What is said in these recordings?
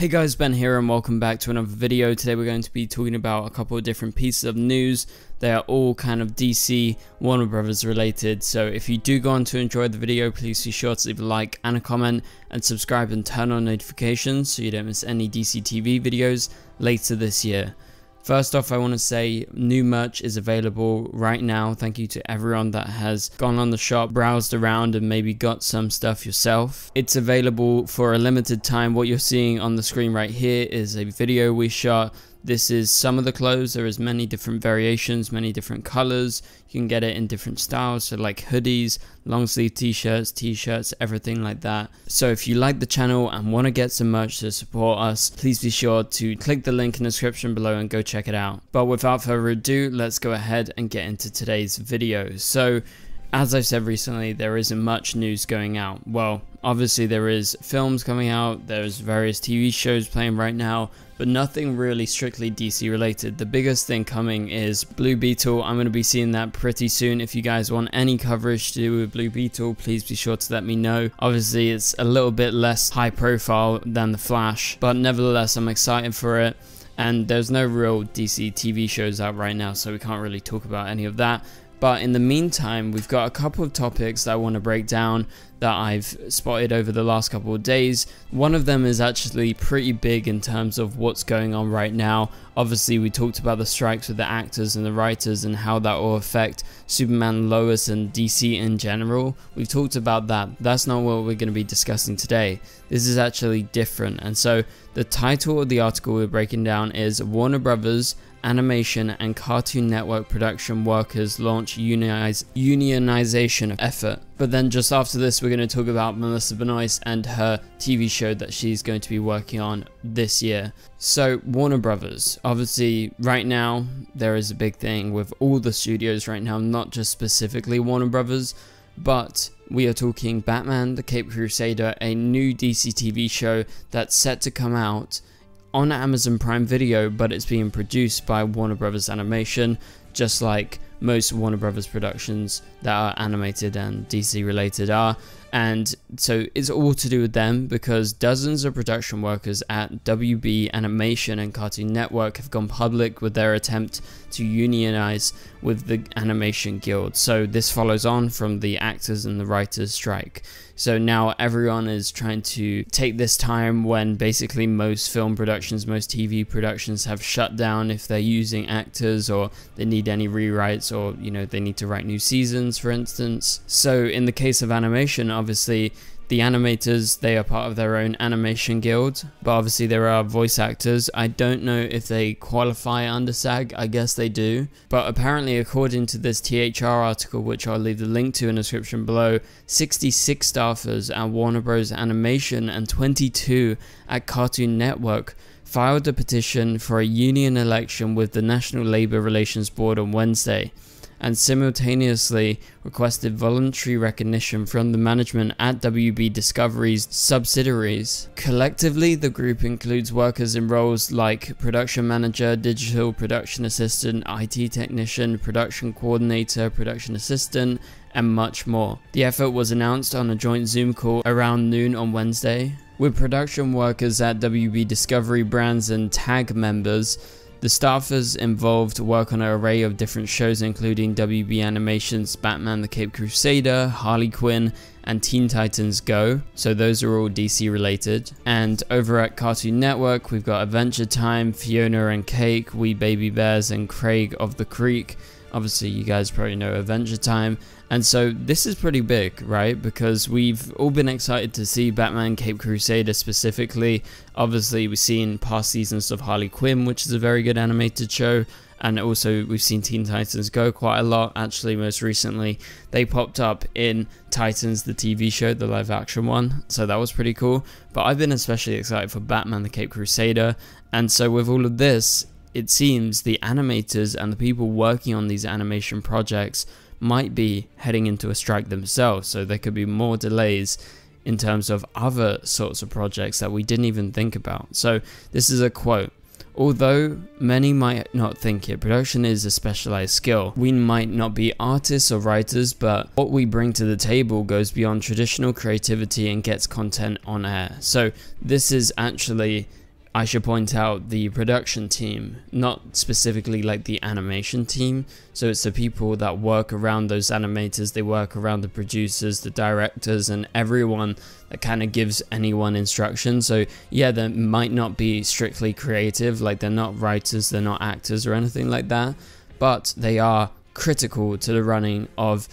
Hey guys, Ben here and welcome back to another video. Today we're going to be talking about a couple of different pieces of news. They are all kind of DC, Warner Brothers related. So if you do go on to enjoy the video, please be sure to leave a like and a comment and subscribe and turn on notifications so you don't miss any DCTV videos later this year. First off, I want to say new merch is available right now. Thank you to everyone that has gone on the shop, browsed around and maybe got some stuff yourself. It's available for a limited time. What you're seeing on the screen right here is a video we shot. This is some of the clothes. There is many different variations, many different colors. You can get it in different styles, so like hoodies, long sleeve t-shirts, everything like that. So if you like the channel and want to get some merch to support us, please be sure to click the link in the description below and go check it out. But without further ado, let's go ahead and get into today's video. So as I've said recently, there isn't much news going out. Well, obviously there is films coming out, there's various TV shows playing right now, but nothing really strictly DC related. The biggest thing coming is Blue Beetle. I'm going to be seeing that pretty soon. If you guys want any coverage to do with Blue Beetle, please be sure to let me know. Obviously it's a little bit less high profile than The Flash, but nevertheless I'm excited for it. And there's no real DC TV shows out right now, so we can't really talk about any of that. But in the meantime, we've got a couple of topics that I want to break down that I've spotted over the last couple of days. One of them is actually pretty big in terms of what's going on right now. Obviously, we talked about the strikes with the actors and the writers and how that will affect Superman, Lois, and DC in general. We've talked about that. That's not what we're going to be discussing today. This is actually different. And so the title of the article we're breaking down is Warner Brothers Animation and Cartoon Network production workers launch unionization effort. But then just after this, we're going to talk about Melissa Benoist and her TV show that she's going to be working on this year. So Warner Brothers, obviously right now there is a big thing with all the studios right now, not just specifically Warner Brothers, but we are talking Batman the Caped Crusader, a new DC TV show that's set to come out on Amazon Prime Video, but it's being produced by Warner Brothers Animation, just like most Warner Brothers productions that are animated and DC related are. And so it's all to do with them because dozens of production workers at WB Animation and Cartoon Network have gone public with their attempt to unionize with the Animation Guild. So this follows on from the actors and the writers strike. So now everyone is trying to take this time when basically most film productions, most TV productions have shut down if they're using actors or they need any rewrites, or you know, they need to write new seasons, for instance. So in the case of animation, obviously the animators, they are part of their own animation guild, but obviously there are voice actors. I don't know if they qualify under SAG, I guess they do, but apparently according to this THR article, which I'll leave the link to in the description below, 66 staffers at Warner Bros. Animation and 22 at Cartoon Network filed a petition for a union election with the National Labor Relations Board on Wednesday, and simultaneously requested voluntary recognition from the management at WB Discovery's subsidiaries. Collectively, the group includes workers in roles like production manager, digital production assistant, IT technician, production coordinator, production assistant, and much more. The effort was announced on a joint Zoom call around noon on Wednesday, with production workers at WB Discovery brands and TAG members. The staffers involved work on an array of different shows including WB Animation's Batman the Caped Crusader, Harley Quinn, and Teen Titans Go, so those are all DC related. And over at Cartoon Network, we've got Adventure Time, Fiona and Cake, We Baby Bears, and Craig of the Creek. Obviously you guys probably know Adventure Time. And so this is pretty big, right? Because we've all been excited to see Batman Caped Crusader specifically. Obviously we've seen past seasons of Harley Quinn, which is a very good animated show. And also we've seen Teen Titans Go quite a lot. Actually, most recently they popped up in Titans, the TV show, the live action one. So that was pretty cool. But I've been especially excited for Batman the Caped Crusader. And so with all of this, it seems the animators and the people working on these animation projects might be heading into a strike themselves, so there could be more delays in terms of other sorts of projects that we didn't even think about. So this is a quote: "Although many might not think it, production is a specialized skill. We might not be artists or writers, but what we bring to the table goes beyond traditional creativity and gets content on air." So this is actually I should point out the production team, not specifically like the animation team. So it's the people that work around those animators, they work around the producers, the directors, and everyone that kind of gives anyone instruction. So yeah, they might not be strictly creative, like they're not writers, they're not actors or anything like that, but they are critical to the running of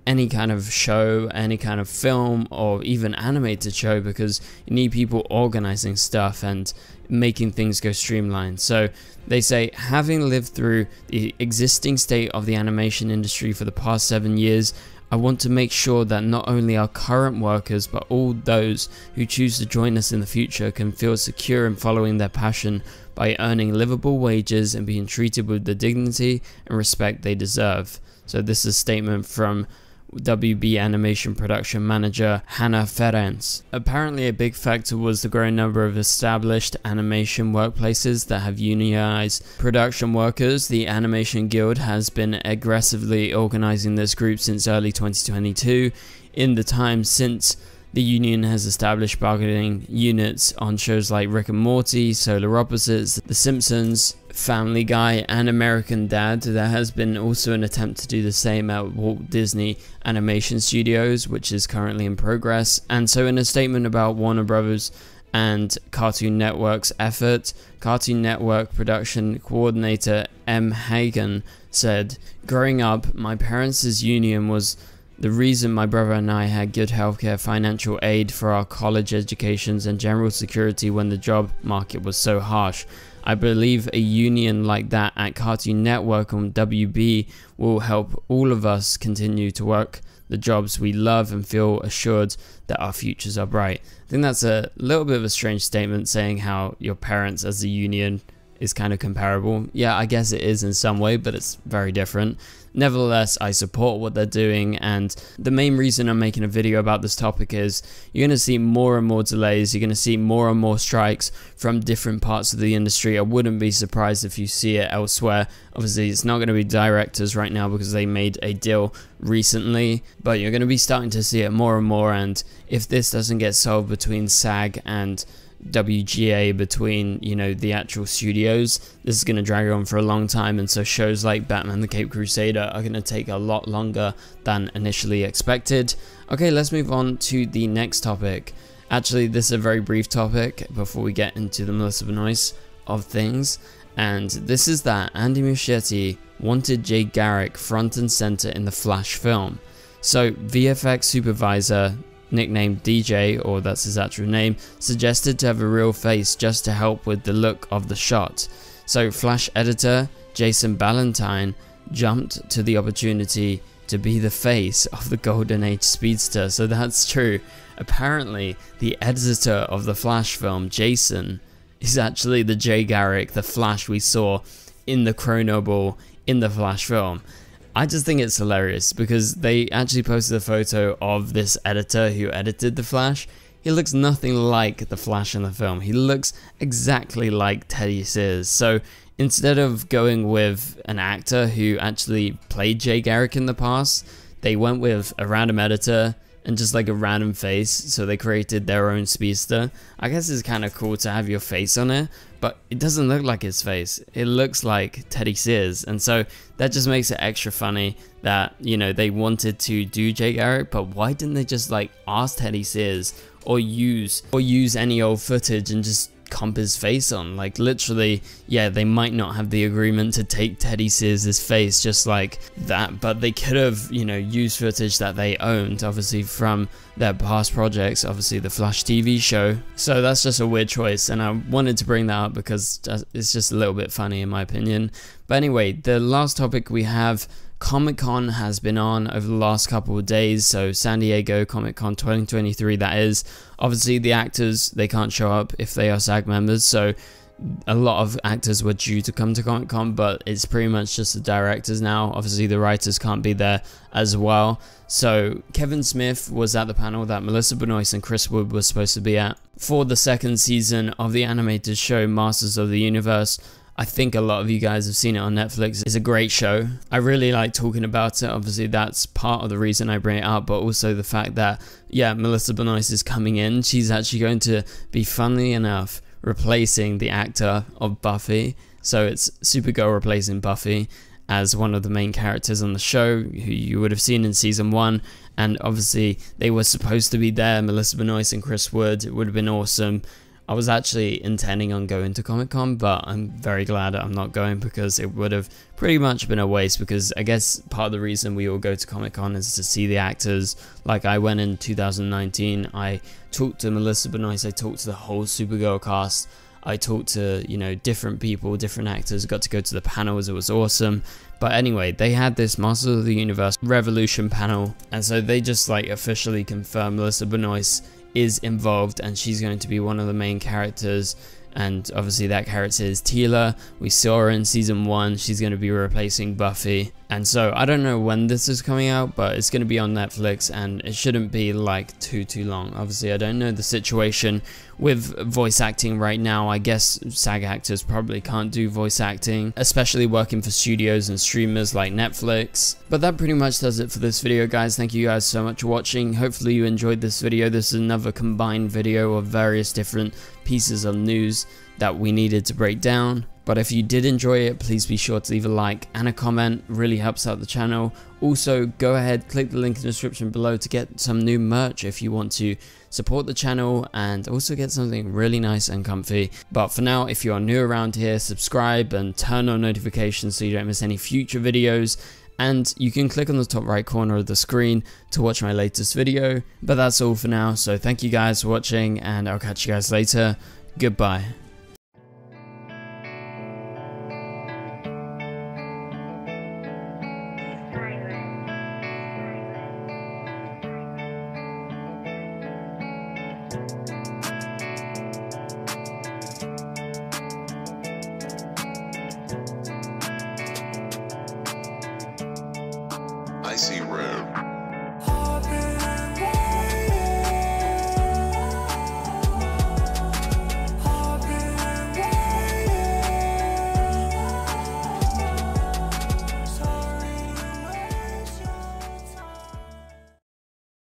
any kind of show, any kind of film, or even animated show, because you need people organizing stuff and making things go streamlined. So they say, having lived through the existing state of the animation industry for the past 7 years, I want to make sure that not only our current workers, but all those who choose to join us in the future can feel secure in following their passion by earning livable wages and being treated with the dignity and respect they deserve. So this is a statement from WB Animation Production Manager Hannah Ferenc. Apparently a big factor was the growing number of established animation workplaces that have unionized production workers. The Animation Guild has been aggressively organizing this group since early 2022. In the time since, the union has established bargaining units on shows like Rick and Morty, Solar Opposites, The Simpsons, Family Guy, and American Dad. There has been also an attempt to do the same at Walt Disney Animation Studios, which is currently in progress. And so in a statement about Warner Brothers and Cartoon Network's effort, Cartoon Network production coordinator M. Hagen said, "Growing up, my parents' union was the reason my brother and I had good healthcare, financial aid for our college educations, and general security when the job market was so harsh. I believe a union like that at Cartoon Network and WB will help all of us continue to work the jobs we love and feel assured that our futures are bright." I think that's a little bit of a strange statement, saying how your parents as a union is kind of comparable. Yeah, I guess it is in some way, but it's very different. Nevertheless, I support what they're doing, and the main reason I'm making a video about this topic is you're going to see more and more delays, you're going to see more and more strikes from different parts of the industry. I wouldn't be surprised if you see it elsewhere. Obviously, it's not going to be directors right now because they made a deal recently, but you're going to be starting to see it more and more, and if this doesn't get solved between SAG and WGA, between, you know, the actual studios, this is going to drag on for a long time, and so shows like Batman the Caped Crusader are going to take a lot longer than initially expected. Okay, let's move on to the next topic. Actually, this is a very brief topic before we get into the Melissa Benoist of things, and this is that Andy Muschietti wanted Jay Garrick front and center in the Flash film. So VFX supervisor, nicknamed DJ, or that's his actual name, suggested to have a real face just to help with the look of the shot. So Flash editor Jason Ballantyne jumped to the opportunity to be the face of the Golden Age speedster. So that's true. Apparently the editor of the Flash film, Jason, is actually the Jay Garrick, the Flash we saw in the Chrono Ball in the Flash film. I just think it's hilarious because they actually posted a photo of this editor who edited the Flash. He looks nothing like the Flash in the film. He looks exactly like Teddy Sears. So instead of going with an actor who actually played Jay Garrick in the past, they went with a random editor and just like a random face, so they created their own speedster. I guess it's kind of cool to have your face on it, but it doesn't look like his face. It looks like Teddy Sears, and so that just makes it extra funny that, you know, they wanted to do Jay Garrick, but why didn't they just like ask Teddy Sears or use any old footage and just comp his face on? Like literally, yeah, they might not have the agreement to take Teddy Sears' face just like that, but they could have, you know, used footage that they owned, obviously from their past projects, obviously the Flash TV show. So that's just a weird choice, and I wanted to bring that up because it's just a little bit funny in my opinion. But anyway, the last topic we have, Comic-Con has been on over the last couple of days. So San Diego Comic-Con 2023, that is. Obviously the actors, they can't show up if they are SAG members, so a lot of actors were due to come to Comic-Con, but it's pretty much just the directors now. Obviously the writers can't be there as well. So Kevin Smith was at the panel that Melissa Benoist and Chris Wood were supposed to be at for the second season of the animated show Masters of the Universe. I think a lot of you guys have seen it on Netflix. It's a great show. I really like talking about it. Obviously, that's part of the reason I bring it up, but also the fact that, yeah, Melissa Benoist is coming in. She's actually going to be, funnily enough, replacing the actor of Buffy. So it's Supergirl replacing Buffy as one of the main characters on the show, who you would have seen in season 1. And obviously they were supposed to be there, Melissa Benoist and Chris Wood. It would have been awesome. I was actually intending on going to Comic-Con, but I'm very glad I'm not going, because it would have pretty much been a waste, because I guess part of the reason we all go to Comic-Con is to see the actors. Like, I went in 2019, I talked to Melissa Benoist, I talked to the whole Supergirl cast, I talked to, you know, different people, different actors, got to go to the panels, it was awesome. But anyway, they had this Masters of the Universe Revolution panel, and so they just like officially confirmed Melissa Benoist is involved, and she's going to be one of the main characters. And obviously that character is Teela. We saw her in season 1. She's going to be replacing Buffy. And so I don't know when this is coming out, but it's going to be on Netflix, and it shouldn't be like too long. Obviously I don't know the situation with voice acting right now. I guess SAG actors probably can't do voice acting, especially working for studios and streamers like Netflix. But that pretty much does it for this video, guys. Thank you guys so much for watching. Hopefully you enjoyed this video. This is another combined video of various different pieces of news that we needed to break down. But if you did enjoy it, please be sure to leave a like and a comment. It really helps out the channel. Also, go ahead, click the link in the description below to get some new merch if you want to support the channel and also get something really nice and comfy. But for now, if you are new around here, subscribe and turn on notifications so you don't miss any future videos. And you can click on the top right corner of the screen to watch my latest video. But that's all for now, so thank you guys for watching, and I'll catch you guys later. Goodbye. I see red.